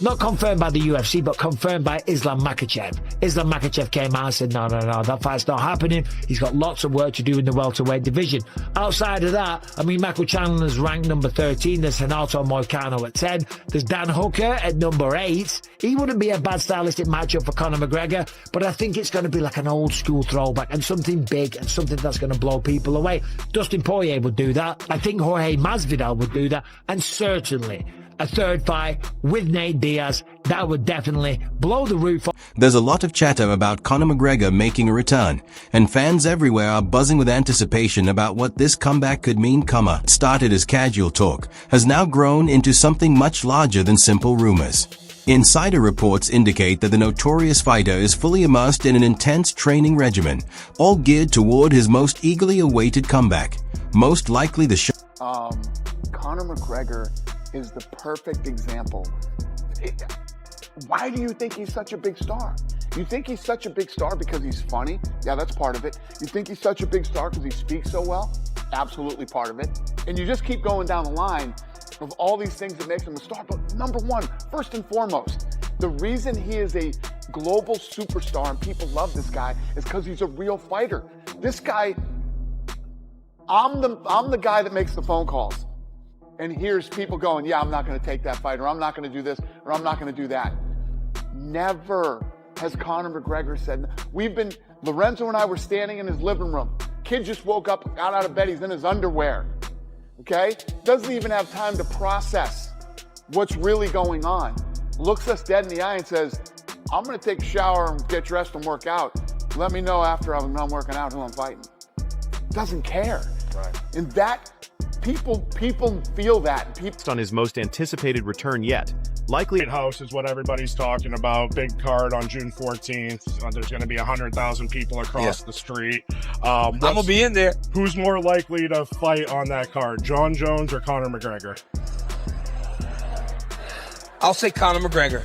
not confirmed by the UFC, but confirmed by Islam Makhachev. Islam Makhachev came out and said, no, that fight's not happening. He's got lots of work to do in the welterweight division. Outside of that, I mean, Michael Chandler's ranked number 13. There's Renato Moicano at 10. There's Dan Hooker at number 8. He wouldn't be a bad stylistic matchup for Conor McGregor, but I think it's going to be like an old school throwback and something big and something that's going to blow people away. Dustin Poirier would do that. I think Jorge Masvidal would do that. And certainly a third fight with Nate Diaz, that would definitely blow the roof off. There's a lot of chatter about Conor McGregor making a return, and fans everywhere are buzzing with anticipation about what this comeback could mean. Started as casual talk, has now grown into something much larger than simple rumors. Insider reports indicate that the notorious fighter is fully immersed in an intense training regimen, all geared toward his most eagerly awaited comeback. Most likely the show. Conor McGregor is the perfect example. Why do you think he's such a big star? You think he's such a big star because he's funny? Yeah, that's part of it. You think he's such a big star because he speaks so well? Absolutely part of it. And you just keep going down the line of all these things that make him a star. But number one, first and foremost, the reason he is a global superstar and people love this guy is because he's a real fighter. This guy, I'm the guy that makes the phone calls and hears people going, yeah, I'm not going to take that fight, or I'm not going to do this, or I'm not going to do that. Never has Conor McGregor said, Lorenzo and I were standing in his living room. Kid just woke up, got out of bed, he's in his underwear. Okay? Doesn't even have time to process what's really going on. Looks us dead in the eye and says, I'm going to take a shower and get dressed and work out. Let me know after I'm done working out who I'm fighting. Doesn't care. Right. And that, people feel that. On his most anticipated return yet. Likely House is what everybody's talking about. Big card on June 14th. There's going to be 100,000 people across the street. I'm going to be in there. Who's more likely to fight on that card, John Jones or Conor McGregor? I'll say Conor McGregor.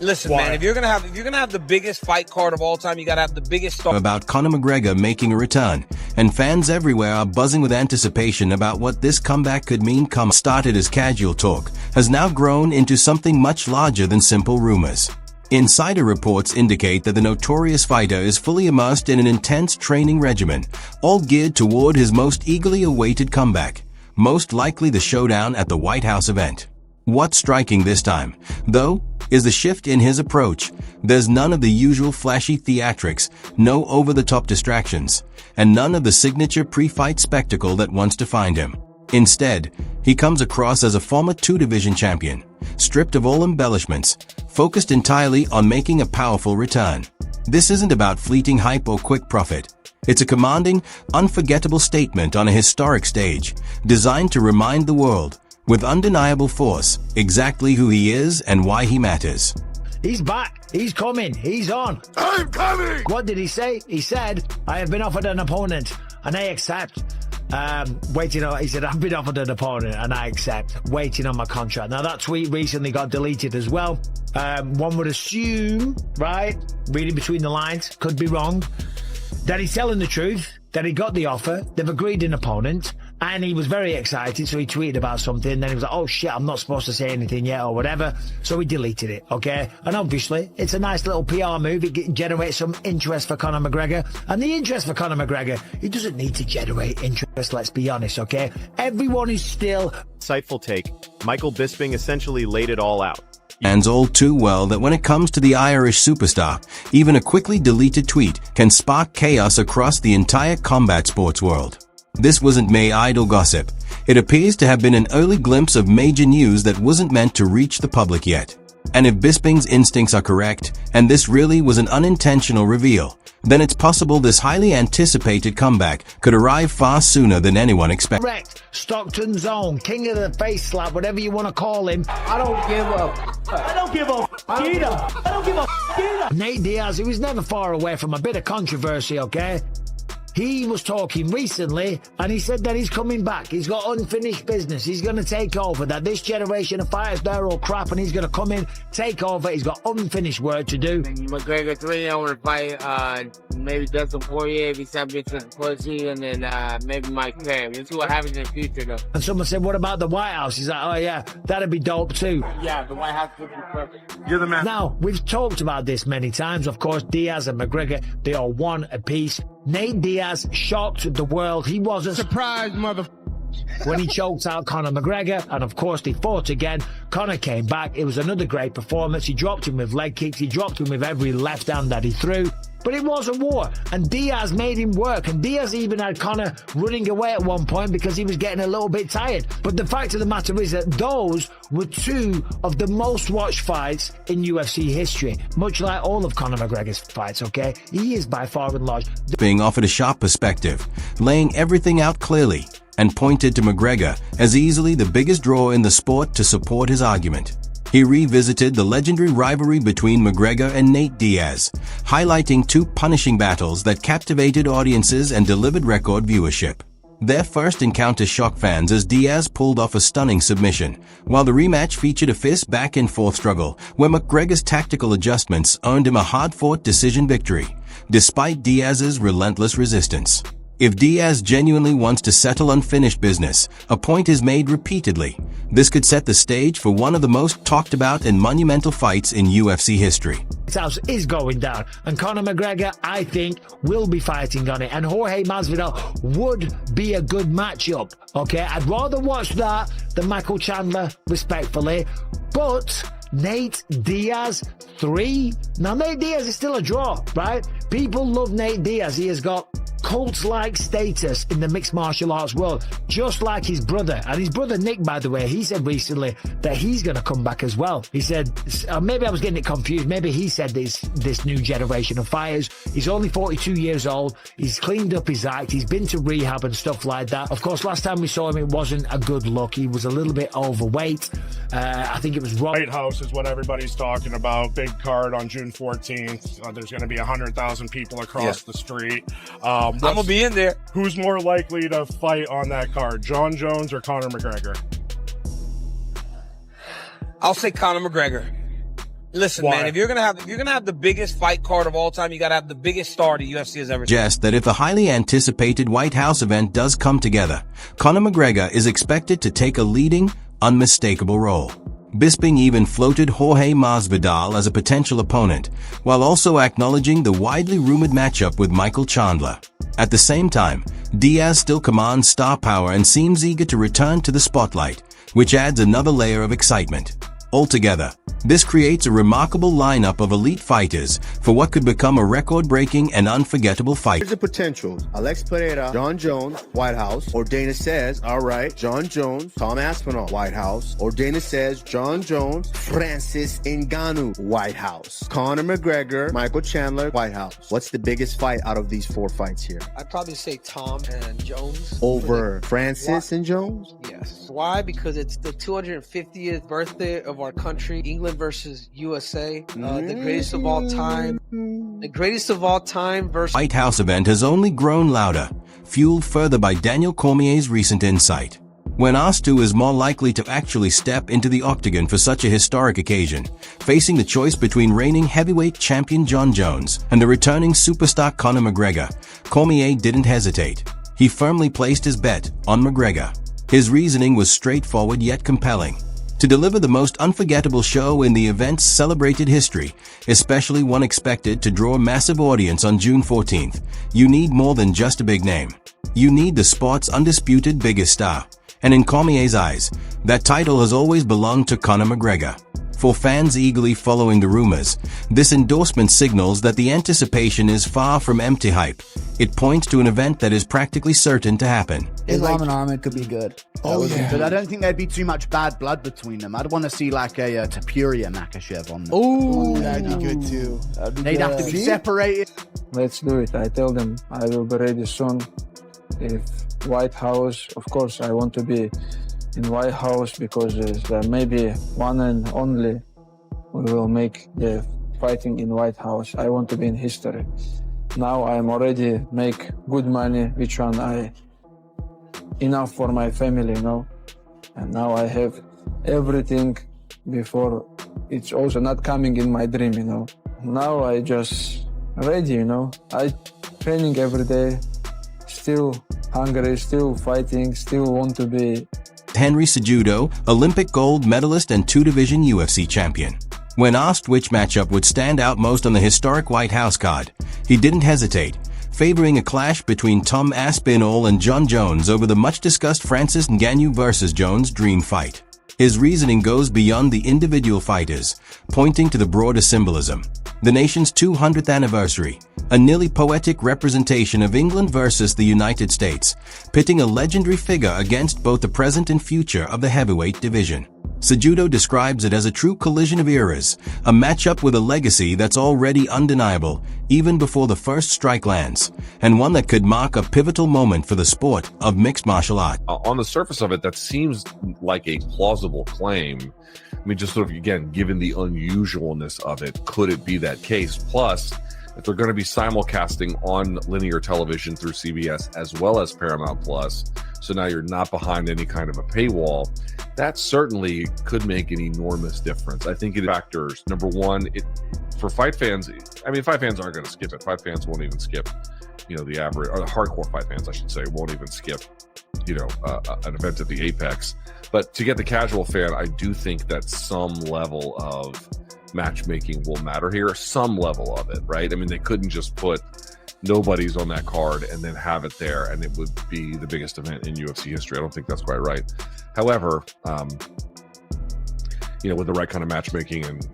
Listen, Why? man, if you're gonna have the biggest fight card of all time, you gotta have the biggest star. About Conor McGregor making a return, and fans everywhere are buzzing with anticipation about what this comeback could mean. Started as casual talk, has now grown into something much larger than simple rumors. Insider reports indicate that the notorious fighter is fully immersed in an intense training regimen, all geared toward his most eagerly awaited comeback, most likely the showdown at the White House event. What's striking this time, though, is the shift in his approach. There's none of the usual flashy theatrics, no over-the-top distractions, and none of the signature pre-fight spectacle that wants to find him. Instead, he comes across as a former two-division champion, stripped of all embellishments, focused entirely on making a powerful return. This isn't about fleeting hype or quick profit. It's a commanding, unforgettable statement on a historic stage, designed to remind the world, with undeniable force, exactly who he is and why he matters. He's back. He's coming. He's on. I'm coming! What did he say? He said, I have been offered an opponent and I accept. He said, I've been offered an opponent and I accept. Waiting on my contract. Now, that tweet recently got deleted as well. One would assume, right, reading between the lines, could be wrong, that he's telling the truth, that he got the offer, they've agreed an opponent, and he was very excited, so he tweeted about something, then he was like, oh shit, I'm not supposed to say anything yet, or whatever, so he deleted it, okay? And obviously, it's a nice little PR move, it generates some interest for Conor McGregor, and the interest for Conor McGregor, he doesn't need to generate interest, let's be honest, okay? Everyone is still... insightful take. Michael Bisping essentially laid it all out. And all too well that when it comes to the Irish superstar, even a quickly deleted tweet can spark chaos across the entire combat sports world. This wasn't mere idle gossip. It appears to have been an early glimpse of major news that wasn't meant to reach the public yet. And if Bisping's instincts are correct, and this really was an unintentional reveal, then it's possible this highly anticipated comeback could arrive far sooner than anyone expected. Correct. Stockton's own, king of the face slap, whatever you want to call him. I don't give a either. Nate Diaz, he was never far away from a bit of controversy, okay? he was talking recently and he said that he's coming back. He's got unfinished business. He's going to take over, that this generation of fighters, they're all crap, and he's going to come in, take over. He's got unfinished work to do. McGregor 3, I want to fight maybe Dustin Poirier if he's championship pussy, and then maybe Mike Perry. We'll see what happens in the future, though. And someone said, what about the White House? He's like, oh yeah, that'd be dope too. Yeah, the White House would be perfect. You're the man. Now, we've talked about this many times. Of course, Diaz and McGregor, they are one apiece. Nate Diaz shocked the world. He wasn't surprised, mother. When he choked out Conor McGregor, and of course they fought again. Conor came back. It was another great performance. He dropped him with leg kicks. He dropped him with every left hand that he threw. But it was a war, and Diaz made him work, and Diaz even had Conor running away at one point because he was getting a little bit tired. But the fact of the matter is that those were two of the most watched fights in UFC history, much like all of Conor McGregor's fights, okay? He is by far and large being offered a sharp perspective, laying everything out clearly, and pointed to McGregor as easily the biggest draw in the sport to support his argument. He revisited the legendary rivalry between McGregor and Nate Diaz, highlighting two punishing battles that captivated audiences and delivered record viewership. Their first encounter shocked fans as Diaz pulled off a stunning submission, while the rematch featured a fist back-and-forth struggle where McGregor's tactical adjustments earned him a hard-fought decision victory, despite Diaz's relentless resistance. If Diaz genuinely wants to settle unfinished business, a point is made repeatedly. This could set the stage for one of the most talked about and monumental fights in UFC history. This house is going down, and Conor McGregor, I think, will be fighting on it, and Jorge Masvidal would be a good matchup, okay? I'd rather watch that than Michael Chandler, respectfully, but Nate Diaz 3? Now, Nate Diaz is still a draw, right? People love Nate Diaz. He has got cult-like status in the mixed martial arts world, just like his brother. And his brother Nick, by the way, he said recently that he's going to come back as well. He said, maybe I was getting it confused, maybe he said this new generation of fighters. He's only 42 years old. He's cleaned up his act. He's been to rehab and stuff like that. Of course, last time we saw him, it wasn't a good look. He was a little bit overweight. I think it was wrong. White House is what everybody's talking about. Big card on June 14th. There's going to be 100,000 people across the street. I'm going to be in there. Who's more likely to fight on that card, Jon Jones or Conor McGregor? I'll say Conor McGregor. Listen, Why? man, if you're gonna have the biggest fight card of all time, you gotta have the biggest star the UFC has ever seen. Suggest that if the highly anticipated White House event does come together, Conor McGregor is expected to take a leading, unmistakable role. Bisping even floated Jorge Masvidal as a potential opponent, while also acknowledging the widely rumored matchup with Michael Chandler. At the same time, Diaz still commands star power and seems eager to return to the spotlight, which adds another layer of excitement. Altogether, this creates a remarkable lineup of elite fighters for what could become a record-breaking and unforgettable fight. Here's the potentials: Alex Pereira, Jon Jones, White House, or Dana says, all right, Jon Jones, Tom Aspinall, White House, or Dana says, Jon Jones, Francis Ngannou, White House, Conor McGregor, Michael Chandler, White House. What's the biggest fight out of these four fights here? I'd probably say Tom and Jones. Over Francis and Jones? Yes. Why? Because it's the 250th birthday of our country, England versus USA, the greatest of all time. The greatest of all time versus... White House event has only grown louder, fueled further by Daniel Cormier's recent insight. When asked who is more likely to actually step into the octagon for such a historic occasion, facing the choice between reigning heavyweight champion Jon Jones and the returning superstar Conor McGregor, Cormier didn't hesitate. He firmly placed his bet on McGregor. His reasoning was straightforward yet compelling. To deliver the most unforgettable show in the event's celebrated history, especially one expected to draw a massive audience on June 14th, you need more than just a big name. You need the sport's undisputed biggest star. And in Cormier's eyes, that title has always belonged to Conor McGregor. For fans eagerly following the rumors, this endorsement signals that the anticipation is far from empty hype. It points to an event that is practically certain to happen. Islam and Ahmed could be good. But I don't think there'd be too much bad blood between them. I'd want to see like a Tapuria Makhachev on them. Ooh, that'd be good too. They'd have to be separated. Let's do it. I tell them I will be ready soon. If White House, of course, I want to be in White House because maybe one and only we will make the fighting in White House. I want to be in history. now I'm already make good money, which one I enough for my family, you know. And now I have everything before. It's also not coming in my dream, you know. Now I just ready, you know. I training every day, still hungry, still fighting, still want to be. Henry Cejudo, Olympic gold medalist and two-division UFC champion. When asked which matchup would stand out most on the historic White House card, he didn't hesitate, favoring a clash between Tom Aspinall and Jon Jones over the much-discussed Francis Ngannou versus Jones dream fight. His reasoning goes beyond the individual fighters, pointing to the broader symbolism. The nation's 200th anniversary, a nearly poetic representation of England versus the United States, pitting a legendary figure against both the present and future of the heavyweight division. Cejudo describes it as a true collision of eras, a matchup with a legacy that's already undeniable, even before the first strike lands, and one that could mark a pivotal moment for the sport of mixed martial art. On the surface of it, that seems like a plausible claim. I mean, just sort of, again, given the unusualness of it, could it be that case? Plus, if they're going to be simulcasting on linear television through CBS as well as Paramount Plus, so now you're not behind any kind of a paywall, that certainly could make an enormous difference. I think it factors. Number one, for fight fans, I mean, fight fans aren't going to skip it. Fight fans won't even skip, the average, or the hardcore fight fans, I should say, won't even skip, an event at the Apex. But to get the casual fan, I do think that some level of matchmaking will matter here, some level of it, right? I mean, they couldn't just put nobody's on that card and then have it there and it would be the biggest event in UFC history. I don't think that's quite right. However, with the right kind of matchmaking and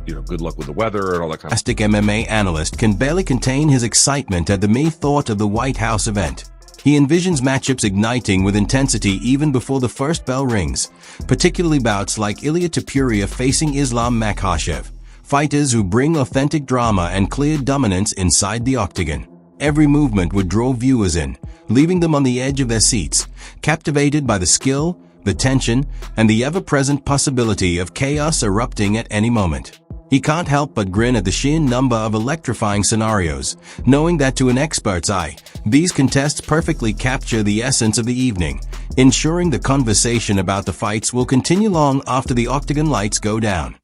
good luck with the weather and all that kind of stuff. MMA analyst can barely contain his excitement at the mere thought of the White House event. He envisions matchups igniting with intensity even before the first bell rings, particularly bouts like Ilia Topuria facing Islam Makhachev, fighters who bring authentic drama and clear dominance inside the octagon. Every movement would draw viewers in, leaving them on the edge of their seats, captivated by the skill, the tension, and the ever-present possibility of chaos erupting at any moment. He can't help but grin at the sheer number of electrifying scenarios, knowing that to an expert's eye, these contests perfectly capture the essence of the evening, ensuring the conversation about the fights will continue long after the octagon lights go down.